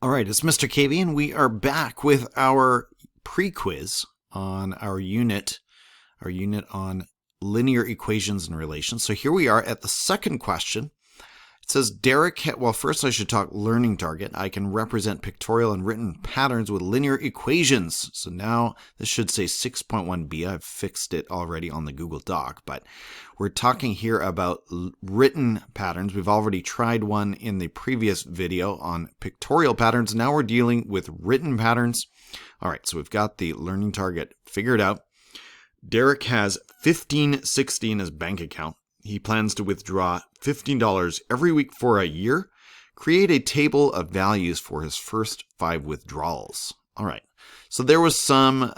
All right, it's Mr. KB, and we are back with our pre-quiz on our unit on linear equations and relations. So here we are at the second question. It says, well, first I should talk learning target. I can represent pictorial and written patterns with linear equations. So now this should say 6.1b. I've fixed it already on the Google Doc, but we're talking here about written patterns. We've already tried one in the previous video on pictorial patterns. Now we're dealing with written patterns. All right, so we've got the learning target figured out. Derek has $15.60 in his bank account. He plans to withdraw $15 every week for a year. Create a table of values for his first 5 withdrawals. All right. So there was some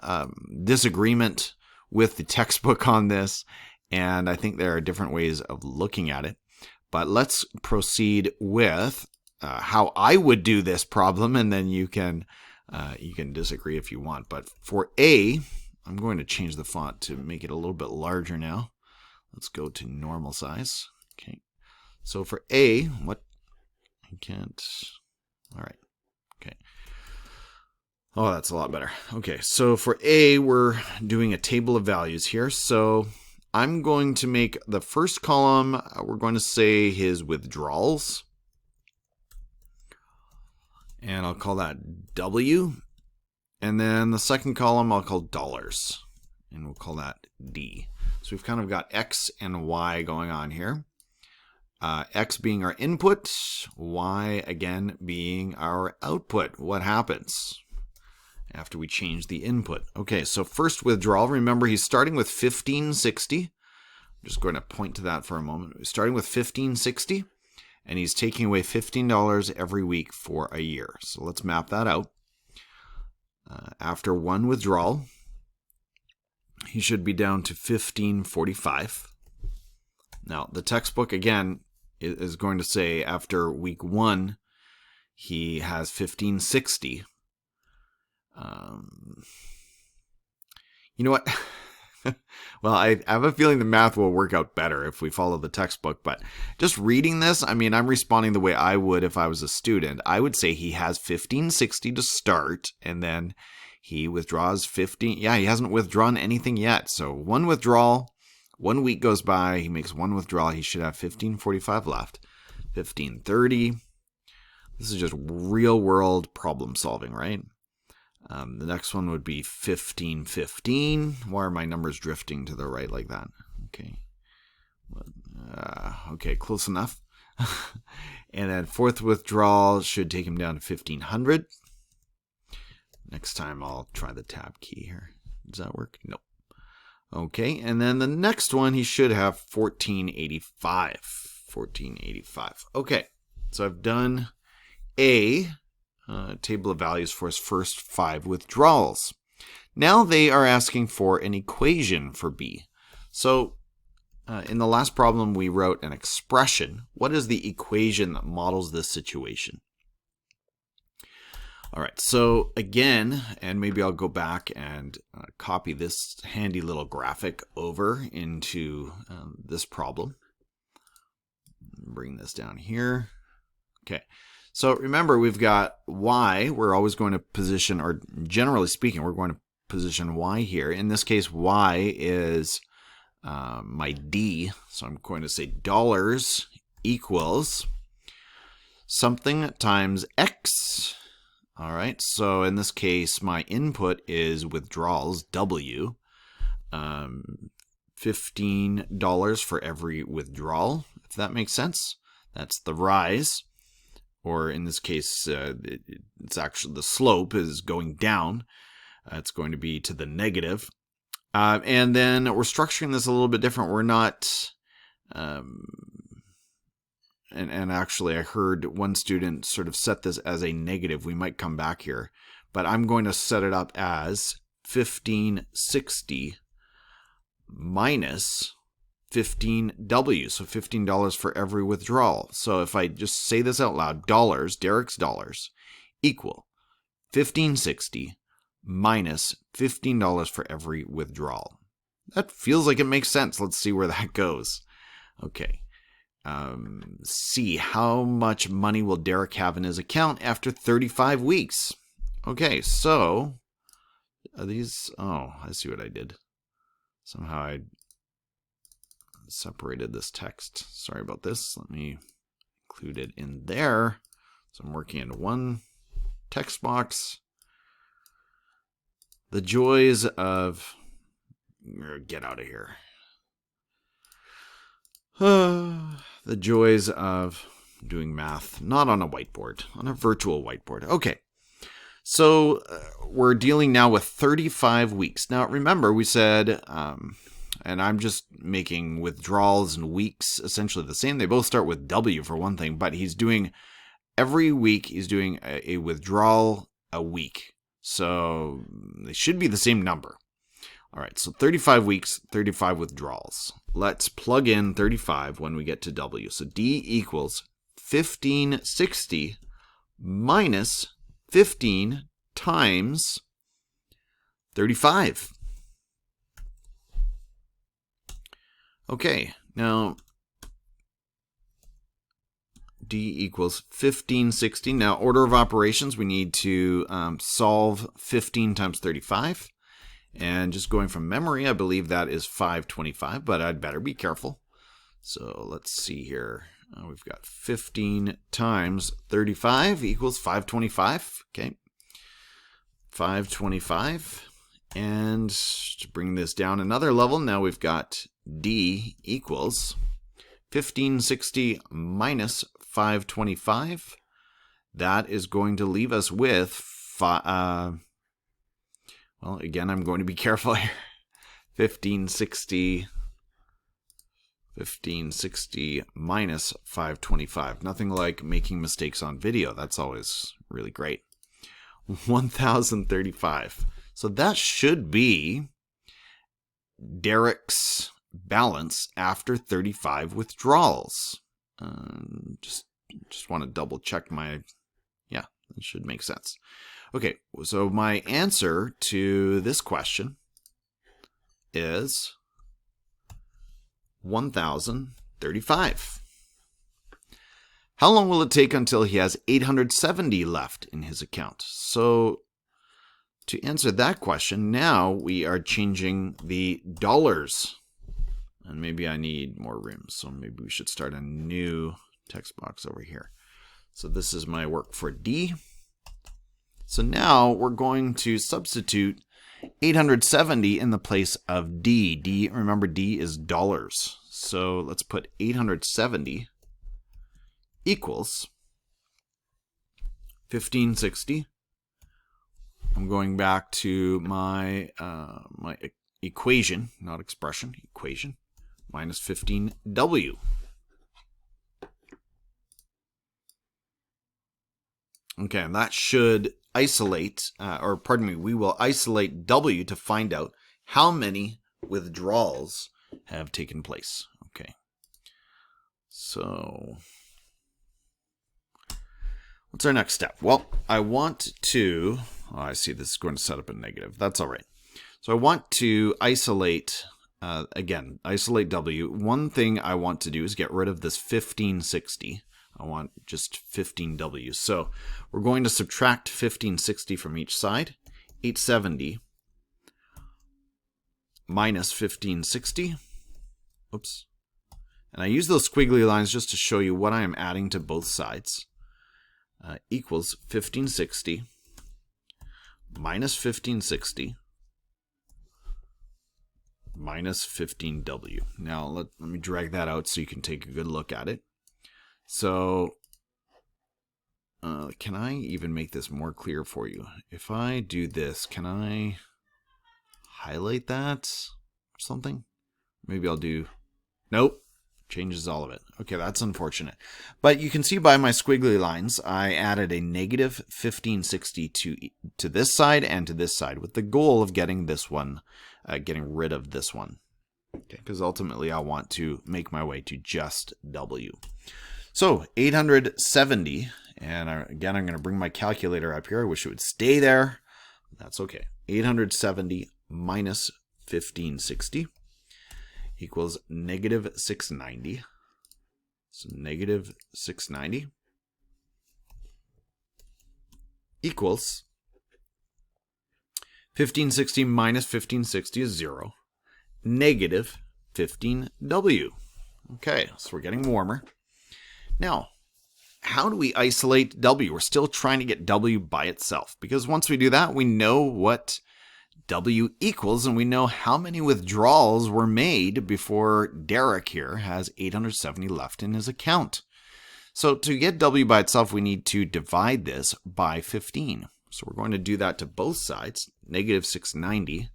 disagreement with the textbook on this, and I think there are different ways of looking at it. But let's proceed with how I would do this problem, and then you can disagree if you want. But for A, I'm going to change the font to make it a little bit larger now. Let's go to normal size. Okay. So for A, what? I can't. All right. Okay. Oh, that's a lot better. Okay. So for A, we're doing a table of values here. So I'm going to make the first column, we're going to say his withdrawals. And I'll call that W. And then the second column I'll call dollars. And we'll call that D. So we've kind of got X and Y going on here. X being our input, Y again being our output. What happens after we change the input? Okay, so first withdrawal, remember he's starting with $15.60. I'm just going to point to that for a moment. He's starting with $15.60, and he's taking away $15 every week for a year. So let's map that out. After one withdrawal, he should be down to $15.45. Now, the textbook, again, is going to say after week 1, he has $15.60. You know what? Well, I have a feeling the math will work out better if we follow the textbook, but just reading this, I mean, I'm responding the way I would if I was a student. I would say he has $15.60 to start, and then he withdraws 15. Yeah, he hasn't withdrawn anything yet. So one withdrawal, 1 week goes by, he makes one withdrawal, he should have $15.45 left. $15.30. This is just real world problem solving, right? The next one would be $15.15. Why are my numbers drifting to the right like that? Okay. Okay, close enough. And then fourth withdrawal should take him down to $1,500. Next time I'll try the tab key here. Does that work? Nope. Okay, and then the next one he should have $14.85. $14.85. Okay, so I've done A, table of values for his first 5 withdrawals. Now they are asking for an equation for B. So in the last problem we wrote an expression. What is the equation that models this situation? All right, so again, and maybe I'll go back and copy this handy little graphic over into this problem. Bring this down here. Okay, so remember we've got Y. We're always going to position, or generally speaking, we're going to position Y here. In this case, Y is my D, so I'm going to say dollars equals something times X. All right, so in this case, my input is withdrawals, W. $15 for every withdrawal, if that makes sense. That's the rise, or in this case, it's actually the slope is going down. It's going to be to the negative. And then we're structuring this a little bit different. We're not... And actually, I heard one student sort of set this as a negative. We might come back here. But I'm going to set it up as $15.60 minus $15W. So $15 for every withdrawal. So if I just say this out loud, dollars, Derek's dollars, equal $15.60 minus $15 for every withdrawal. That feels like it makes sense. Let's see where that goes. Okay. C, how much money will Derek have in his account after 35 weeks? Okay, so are these, oh, I see what I did. Somehow I separated this text. Sorry about this. Let me include it in there. So I'm working in one text box. The joys of, get out of here. The joys of doing math, not on a whiteboard, on a virtual whiteboard. Okay, so we're dealing now with 35 weeks. Now remember we said, and I'm just making withdrawals and weeks essentially the same. They both start with W for one thing, but he's doing, every week he's doing a withdrawal a week. So they should be the same number. All right, so 35 weeks, 35 withdrawals. Let's plug in 35 when we get to W. So D equals 1560 minus 15 times 35. Okay, now D equals 1560. Now, order of operations, we need to solve 15 times 35. And just going from memory, I believe that is 525, but I'd better be careful. So let's see here. We've got 15 times 35 equals 525. Okay, 525. And to bring this down another level, now we've got D equals 1560 minus 525. That is going to leave us with, well, again, I'm going to be careful here. 1560 minus 525. Nothing like making mistakes on video. That's always really great. 1035. So that should be Derek's balance after 35 withdrawals. Just want to double check my, yeah, that should make sense. Okay, so my answer to this question is 1035. How long will it take until he has 870 left in his account? So to answer that question, now we are changing the dollars. And maybe I need more room, so maybe we should start a new text box over here. So this is my work for D. So now we're going to substitute 870 in the place of D. D, remember D is dollars. So let's put 870 equals 1560. I'm going back to my my equation, not expression, equation, minus 15W. Okay, and that should isolate, we will isolate W to find out how many withdrawals have taken place. Okay, so what's our next step? Well, I want to, I see this is going to set up a negative. That's all right. So I want to isolate, again, isolate W. One thing I want to do is get rid of this 1560. I want just 15W. So we're going to subtract 1560 from each side. 870 minus 1560. Oops. And I use those squiggly lines just to show you what I am adding to both sides. Equals 1560 minus 1560 minus 15W. Now let me drag that out so you can take a good look at it. So, can I even make this more clear for you? If I do this, can I highlight that or something? Maybe I'll do, nope, changes all of it. Okay, that's unfortunate. But you can see by my squiggly lines, I added a negative 1560 to this side and to this side with the goal of getting this one, getting rid of this one. Okay, because ultimately I want to make my way to just W. So 870, and again, I'm going to bring my calculator up here. I wish it would stay there. That's okay. 870 minus 1560 equals negative 690. So negative 690 equals 1560 minus 1560 is 0. Negative 15W. Okay, so we're getting warmer. Now, how do we isolate W? We're still trying to get W by itself, because once we do that, we know what W equals, and we know how many withdrawals were made before Derek here has 870 left in his account. So to get W by itself, we need to divide this by 15. So we're going to do that to both sides. Negative 690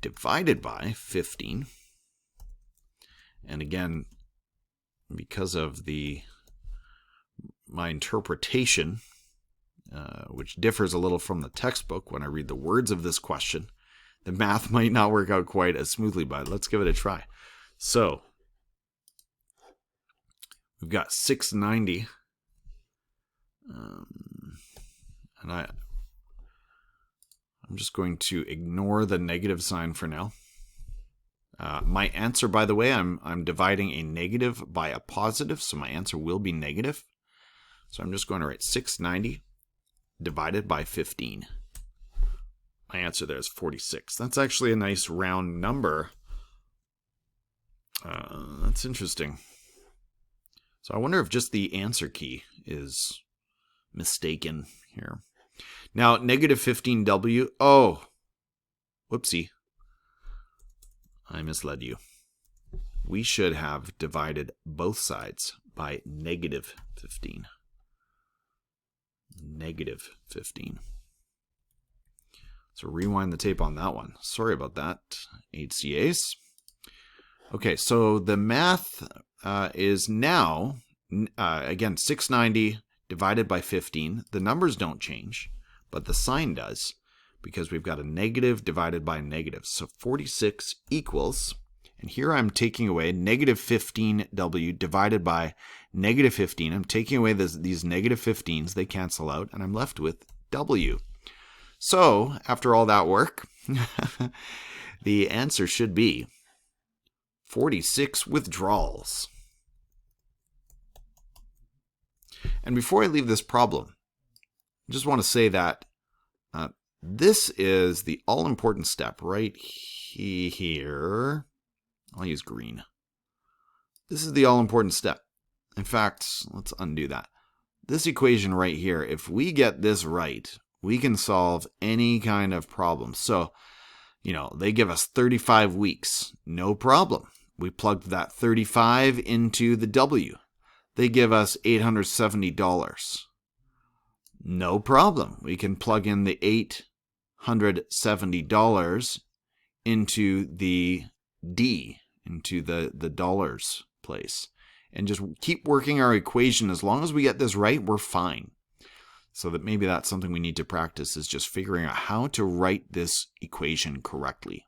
divided by 15. And again, because of my interpretation, which differs a little from the textbook when I read the words of this question, the math might not work out quite as smoothly, but let's give it a try. So we've got 690, and I'm just going to ignore the negative sign for now. My answer, by the way, I'm dividing a negative by a positive, so my answer will be negative. So I'm just going to write 690 divided by 15. My answer there is 46. That's actually a nice round number. That's interesting. So I wonder if just the answer key is mistaken here. Now, negative 15W. Oh, whoopsie. I misled you. We should have divided both sides by negative 15. Negative 15. So rewind the tape on that one. Sorry about that, HCAs. Okay, so the math is now, again, 690 divided by 15. The numbers don't change, but the sign does, because we've got a negative divided by a negative. So 46 equals, and here I'm taking away negative 15W divided by negative 15. I'm taking away these negative 15s. They cancel out, and I'm left with W. So after all that work, the answer should be 46 withdrawals. And before I leave this problem, I just want to say that this is the all-important step right here. I'll use green. This is the all-important step. In fact, let's undo that. This equation right here, if we get this right, we can solve any kind of problem. So, they give us 35 weeks. No problem. We plugged that 35 into the W. They give us $870. No problem. We can plug in the $870 into the D, into the dollars place, and just keep working our equation. As long as we get this right, we're fine. So that maybe that's something we need to practice, is just figuring out how to write this equation correctly.